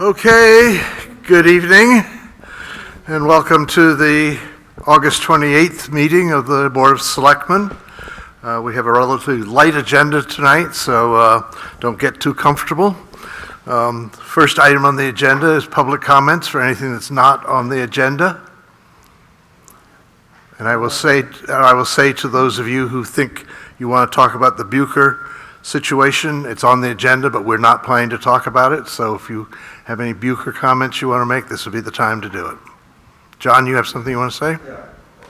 Okay, good evening, and welcome to the August 28th meeting of the Board of Selectmen. We have a relatively light agenda tonight, so don't get too comfortable. First item on the agenda is public comments for anything that's not on the agenda. And I will say to those of you who think you want to talk about the Bucher situation, it's on the agenda, but we're not planning to talk about it. So if you have any Bucher comments you want to make, this would be the time to do it. John, you have something you want to say? Yeah,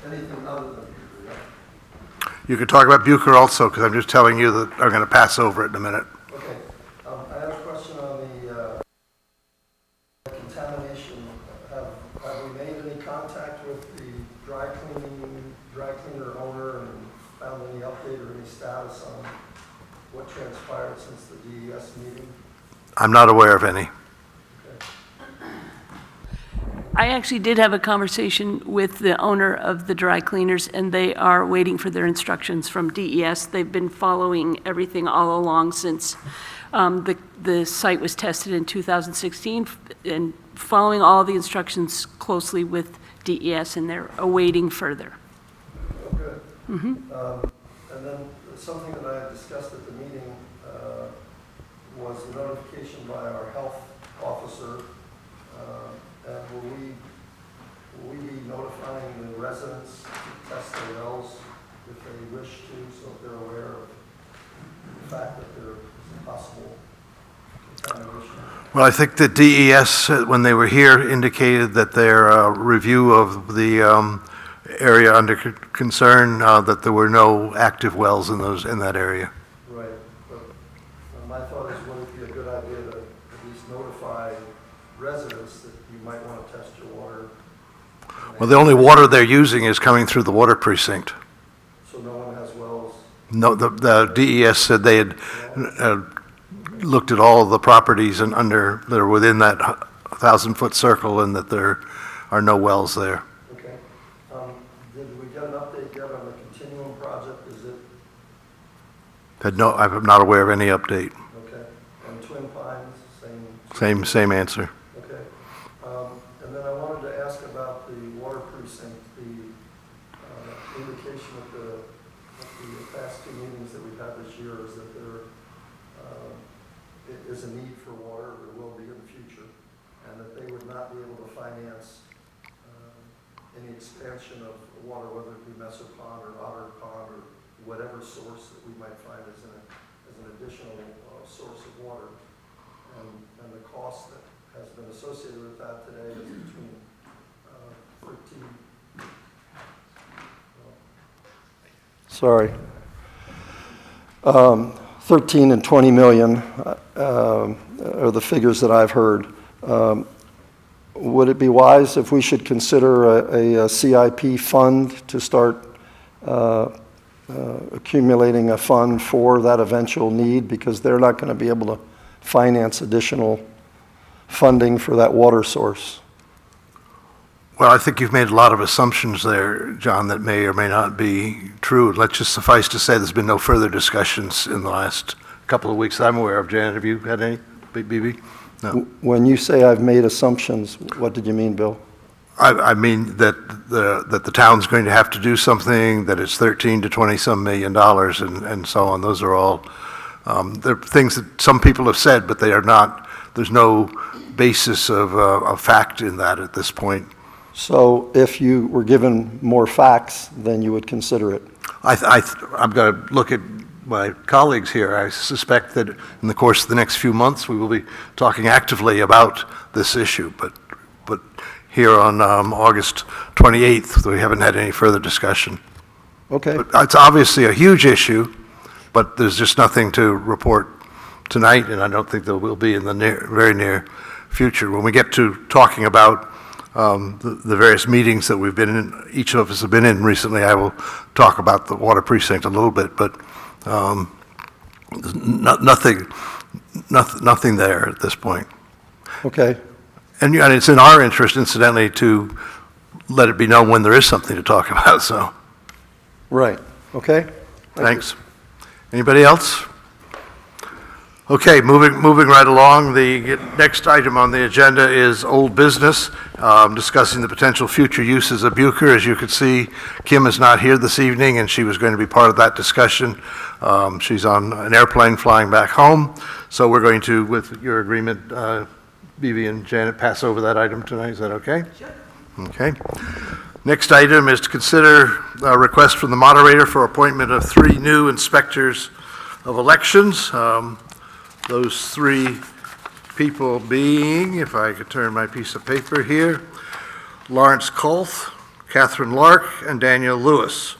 anything other than Bucher, yeah. You could talk about Bucher also, because I'm just telling you that I'm going to pass over it in a minute. Okay, I have a question on the contamination. Have we made any contact with the dry cleaner owner and found any update or any status on what transpired since the DES meeting? I'm not aware of any. I actually did have a conversation with the owner of the dry cleaners, and they are waiting for their instructions from DES. They've been following everything all along since the site was tested in 2016, and following all the instructions closely with DES, and they're awaiting further. Oh, good. And then something that I had discussed at the meeting was the notification by our health officer. And will we be notifying the residents to test their wells if they wish to, so if they're aware of the fact that there is possible contamination? Well, I think the DES, when they were here, indicated that their review of the area under concern, that there were no active wells in that area. Right, but my thought is, would it be a good idea to at least notify residents that you might want to test your water? Well, the only water they're using is coming through the water precinct. So no one has wells? No, the DES said they had looked at all of the properties and that are within that 1,000-foot circle, and that there are no wells there. Okay. Did we get an update yet on the continuum project? Is it? No, I'm not aware of any update. Okay. And Twin Pines, Same answer. okay. And then I wanted to ask about the water precinct, the indication of the past two meetings that we've had this year is that there is a need for water, there will be in the future, and that they would not be able to finance any expansion of water, whether it be Messer Pond or Otter Pond or whatever source that we might find as an additional source of water. And the cost that has been associated with that today is between 13 and 20 million are the figures that I've heard. Would it be wise if we should consider a CIP fund to start accumulating a fund for that eventual need, because they're not going to be able to finance additional funding for that water source? Well, I think you've made a lot of assumptions there, John, that may or may not be true. Let's just suffice to say there's been no further discussions in the last couple of weeks that I'm aware of. Janet, have you had any, BB? No. When you say I've made assumptions, what did you mean, Bill? I mean that the town's going to have to do something, that it's 13 to 20 some $million and so on. Those are all they're things that some people have said, but they are not. There's no basis of fact in that at this point. So if you were given more facts, then you would consider it? I'm going to look at my colleagues here. I suspect that in the course of the next few months we will be talking actively about this issue, but here on August 28th we haven't had any further discussion. Okay. But it's obviously a huge issue, but there's just nothing to report tonight, and I don't think there will be in the very near future. When we get to talking about the various meetings that we've been in, each of us have been in recently, I will talk about the water precinct a little bit, but nothing there at this point. Okay. And it's in our interest, incidentally, to let it be known when there is something to talk about. So, right. Okay. Thanks. Anybody else? Okay, moving right along, the next item on the agenda is old business, discussing the potential future uses of Bucher. As you can see, Kim is not here this evening, and she was going to be part of that discussion. She's on an airplane flying back home, so we're going to, with your agreement, Vivi and Janet, pass over that item tonight. Is that okay? Sure. Okay. Next item is to consider a request from the moderator for appointment of 3 new inspectors of elections. Those 3 people being, if I could turn my piece of paper here, Lawrence Kolth, Catherine Lark, and Lewis.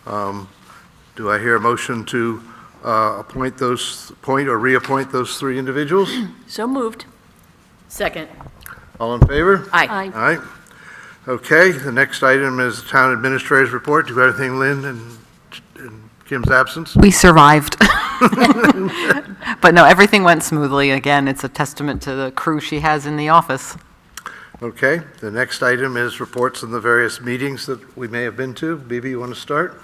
Do I hear a motion to appoint or reappoint those 3 individuals? So moved. Second. All in favor? Aye. Aye. All right. Okay, the next item is the town administrator's report. Do you have anything, Lynn, in Kim's absence? We survived. But no, everything went smoothly. Again, it's a testament to the crew she has in the office. Okay, the next item is reports on the various meetings that we may have been to. Bibi, you want to start?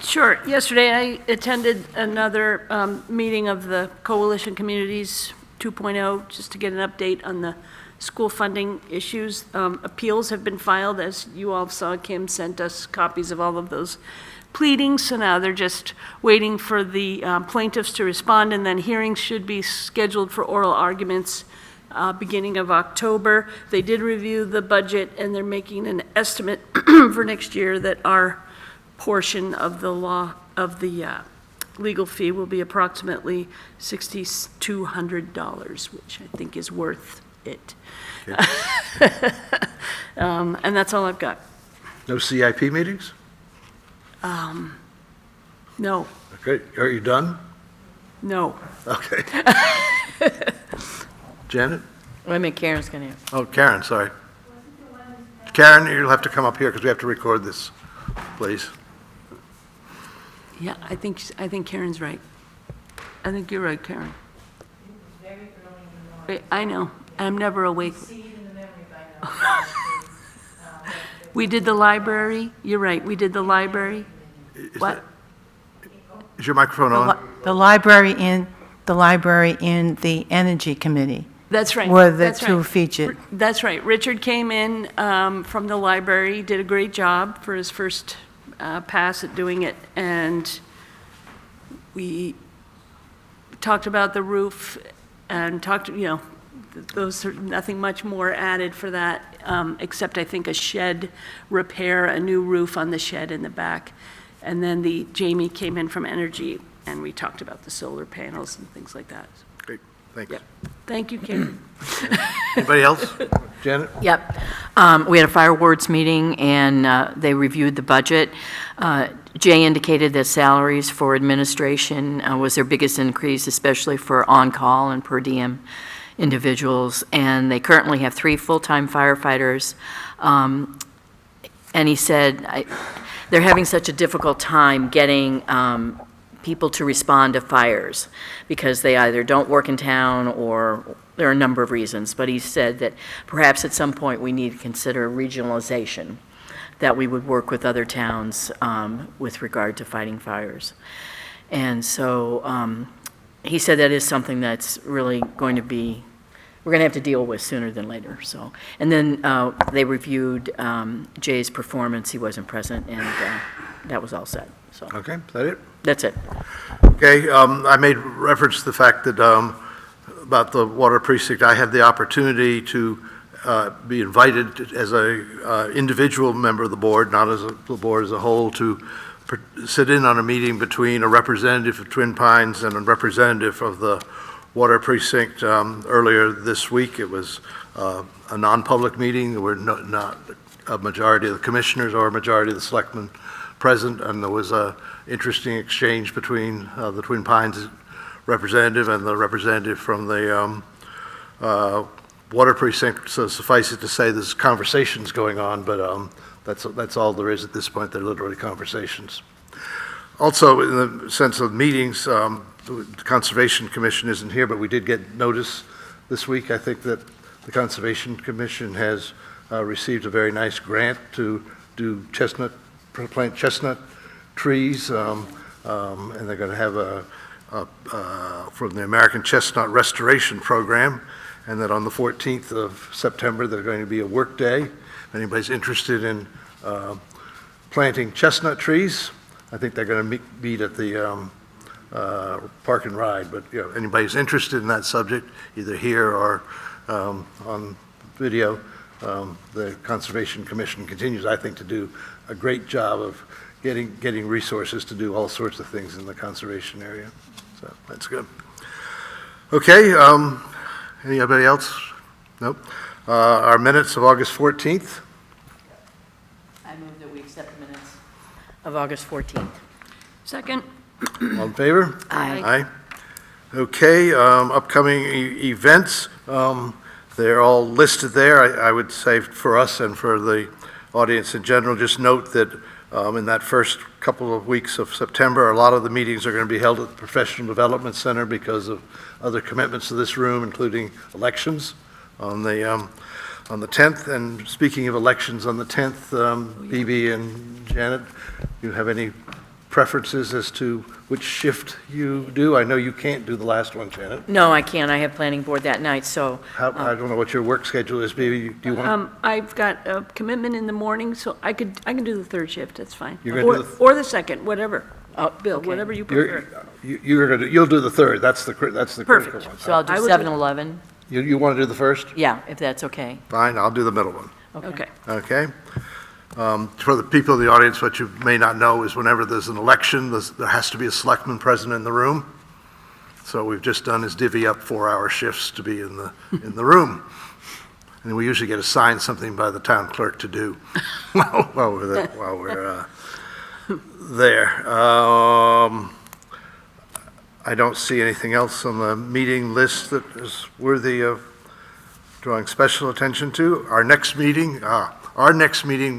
Sure. Yesterday, I attended another meeting of the Coalition Communities 2.0, just to get an update on the school funding issues. Appeals have been filed, as you all saw. Kim sent us copies of all of those pleadings, so now they're just waiting for the plaintiffs to respond, and then hearings should be scheduled for oral arguments beginning of October. They did review the budget, and they're making an estimate for next year that our portion of the legal fee will be approximately $6,200, which I think is worth it. Okay. And that's all I've got. No CIP meetings? No, Okay, are you done? no. Okay. Janet? Wait a minute, Karen's going to. Oh, Karen, sorry. Karen, you'll have to come up here because we have to record this, please. Yeah, I think Karen's right. I think you're right, Karen. I know. I'm never awake. We did the library. You're right. We did the library. What? Is your microphone on? The library and the Energy Committee That's right. were the That's two right. featured. That's right. Richard came in from the library, did a great job for his first pass at doing it, and we talked about the roof and talked, those are nothing much more added for that, except I think a shed repair, a new roof on the shed in the back. And then Jamie came in from Energy, and we talked about the solar panels and things like that. Great, thanks. Yep. Thank you, Karen. Anybody else? Janet? Yep. We had a fire wards meeting, and they reviewed the budget. Jay indicated that salaries for administration was their biggest increase, especially for on-call and per diem individuals, and they currently have 3 full-time firefighters. And he said they're having such a difficult time getting people to respond to fires because they either don't work in town or there are a number of reasons. But he said that perhaps at some point we need to consider regionalization, that we would work with other towns with regard to fighting fires. And so he said that is something that's really going to be, we're going to have to deal with sooner than later. So, and then they reviewed Jay's performance. He wasn't present, and that was all set. So Okay, is that it? that's it. Okay, I made reference to the fact that about the water precinct, I had the opportunity to be invited as a individual member of the board, not as the board as a whole, to sit in on a meeting between a representative of Twin Pines and a representative of the water precinct earlier this week. It was a non-public meeting. There were not a majority of the commissioners or a majority of the selectmen present, and there was a interesting exchange between the Twin Pines representative and the representative from the water precinct. So suffice it to say, there's conversations going on, but that's all there is at this point. They're literally conversations. Also, in the sense of meetings, the Conservation Commission isn't here, but we did get notice this week, I think, that the Conservation Commission has received a very nice grant to do plant chestnut trees, and they're going to have from the American Chestnut Restoration Program, and that on the 14th of September, there's going to be a work day. If anybody's interested in planting chestnut trees, I think they're going to meet at the Park and Ride, but anybody's interested in that subject, either here or on video, the Conservation Commission continues, I think, to do a great job of getting resources to do all sorts of things in the conservation area. So that's good. Okay, anybody else? Nope. Our minutes of August 14th. I move that we accept the minutes of August 14th. Second? All in favor? Aye. Okay, upcoming events, they're all listed there. I would say for us and for the audience in general, just note that in that first couple of weeks of September, a lot of the meetings are going to be held at the Professional Development Center because of other commitments to this room, including elections on the 10th. And speaking of elections on the 10th, Bibi and Janet, do you have any preferences as to which shift you do? I know you can't do the last one, Janet. No, I can't. I have planning board that night, so. I don't know what your work schedule is, Bibi. Do you want? I've got a commitment in the morning, so I can do the third shift, that's fine. You're gonna do Or the second, whatever. Bill, okay. whatever you prefer. You'll do the third. That's the critical Perfect. one. So I'll do I would- 7-11? You want to do the first? Yeah, if that's okay. Fine, I'll do the middle one. Okay. Okay? For the people in the audience, what you may not know is whenever there's an election, there has to be a selectman present in the room. So what we've just done is divvy up 4-hour shifts to be in the room. And we usually get assigned something by the town clerk to do while we're there. I don't see anything else on the meeting list that is worthy of drawing special attention to. Our next meeting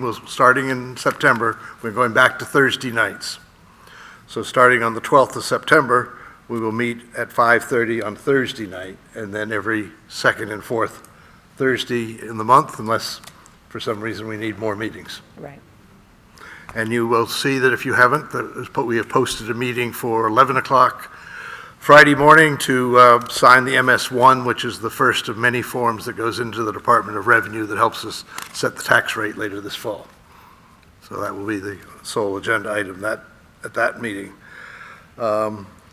was starting in September. We're going back to Thursday nights. So starting on the 12th of September, we will meet at 5:30 on Thursday night, and then every second and fourth Thursday in the month, unless for some reason we need more meetings. Right. And you will see that if you haven't, we have posted a meeting for 11 o'clock Friday morning to sign the MS-1, which is the first of many forms that goes into the Department of Revenue that helps us set the tax rate later this fall. So that will be the sole agenda item at that meeting.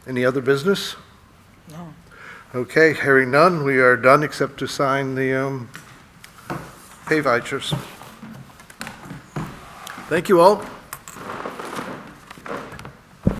Any other business? No. Okay, hearing none, we are done except to sign the pay vouchers. Thank you all.